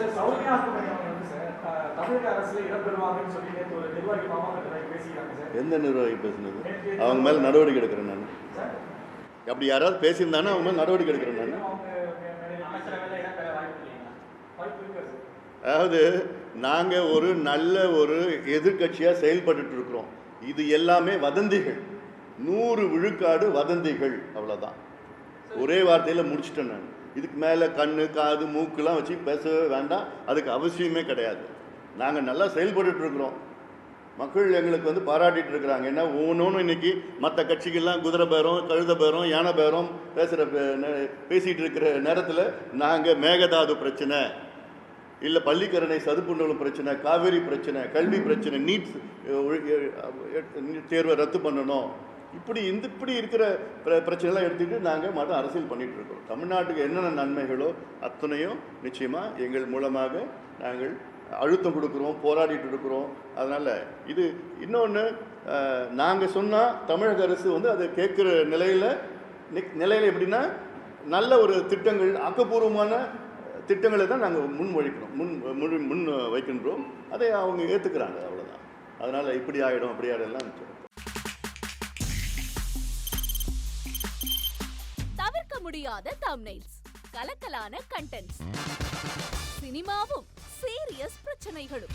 Sir Soumya அன்புமணியவங்க வந்து sir தமிழக அரசுல இடம்பெறுவாங்கன்னு சொல்லி நேற்று ஒரு நிர்வாகி மாமாங்கிட்ட பேசிக்கிறாங்க சார். எந்த நிர்வாகி பேசுனது? அவங்க மேலே நடவடிக்கை எடுக்கிறேன் நான். சார் அப்படி யாராவது பேசியிருந்தானே அவங்க மேலே நடவடிக்கை எடுக்கிறேன் நான். அதாவது நாங்கள் ஒரு நல்ல ஒரு எதிர்கட்சியாக செயல்பட்டு இருக்கிறோம். இது எல்லாமே வதந்திகள், 100 விழுக்காடு வதந்திகள், அவ்வளோதான். ஒரே வார்த்தையில் முடிச்சிட்டேன் நான். இதுக்கு மேலே கண்ணு காது மூக்குலாம் வச்சு பேசவே வேண்டாம், அதுக்கு அவசியமே கிடையாது. நாங்கள் நல்லா செயல்பட்டு இருக்கிறோம். மக்கள் எங்களுக்கு வந்து பாராட்டிட்டு இருக்கிறாங்க. ஏன்னா ஒவ்வொன்றும் இன்னைக்கு மற்ற கட்சிகள்லாம் குதிரை பேரம், கழுத பேரம், யானை பேரம் பேசிகிட்டு இருக்கிற நேரத்தில் நாங்கள் மேகதாது பிரச்சனை, இல்லை பள்ளிக்கரணை சதுப்புண்டலும் பிரச்சனை, காவேரி பிரச்சனை, கல்வி பிரச்சனை, நீட் தேர்வை ரத்து பண்ணணும், இப்படி இருக்கிற பிரச்சனைலாம் எடுத்துக்கிட்டு நாங்கள் மட்டும் அரசியல் பண்ணிகிட்டு இருக்கிறோம். தமிழ்நாட்டுக்கு என்னென்ன நன்மைகளோ அத்தனையும் நிச்சயமாக எங்கள் மூலமாக நாங்கள் அழுத்தம் கொடுக்குறோம், போராடிட்டு இருக்கிறோம். அதனால் இது இன்னொன்று, நாங்கள் சொன்னால் தமிழக அரசு வந்து அதை கேட்குற நிலையில் எப்படின்னா நல்ல ஒரு திட்டங்கள், ஆக்கப்பூர்வமான திட்டங்களை தான் நாங்கள் முன் வைக்கின்றோம். அதை அவங்க ஏற்றுக்கிறாங்க, அவ்வளோதான். அதனால் இப்படி ஆகிடும் அப்படி ஆகிடலாம். தவிர்க்க முடியாத தம்ப்நெயில்ஸ், கலக்கலான கண்டென்ட்ஸ், சினிமாவும் சீரியஸ் பிரச்சனைகளும்,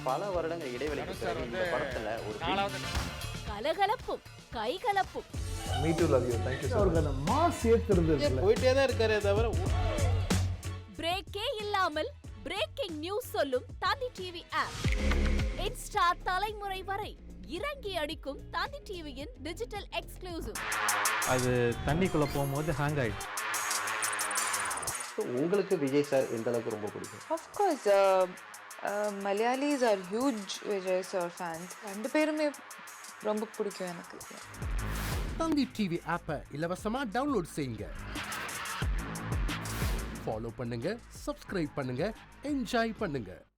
பல வருடங்கள் இடைவெளிக்கு பிறகு இந்த படத்துல ஒரு கலகலப்பும் கைகலப்பும், me too love you thank you. அவருக்கு அந்த மாஸ் ஏத்துறது போயிட்டே தான் இருக்காரே தவிர பிரேக்கே இல்லாமல் பிரேக்கிங் நியூஸ் சொல்லும் தந்தி டிவி ஆப். இன்ஸ்டா தலைமுறை வரை இறங்கி அடிக்கும் தந்தி டிவியின் டிஜிட்டல் எக்ஸ்க்ளூசிவ். அது தண்ணிக்குள்ள போகும்போது ஹேங் ஆயிடுச்சு. உங்களுக்கு விஜய் சார் எந்த அளவுக்கு ரொம்ப பிடிக்கும்? Of course, Malayalis are huge Vijay sir fans. ரெண்டு பேருமே ரொம்ப பிடிக்கும் எனக்கு. தந்தி டிவி ஆப்பை இலவசமா டவுன்லோட் செய்யுங்க. ஃபாலோ பண்ணுங்க, சப்ஸ்கிரைப் பண்ணுங்க, என்ஜாய் பண்ணுங்க.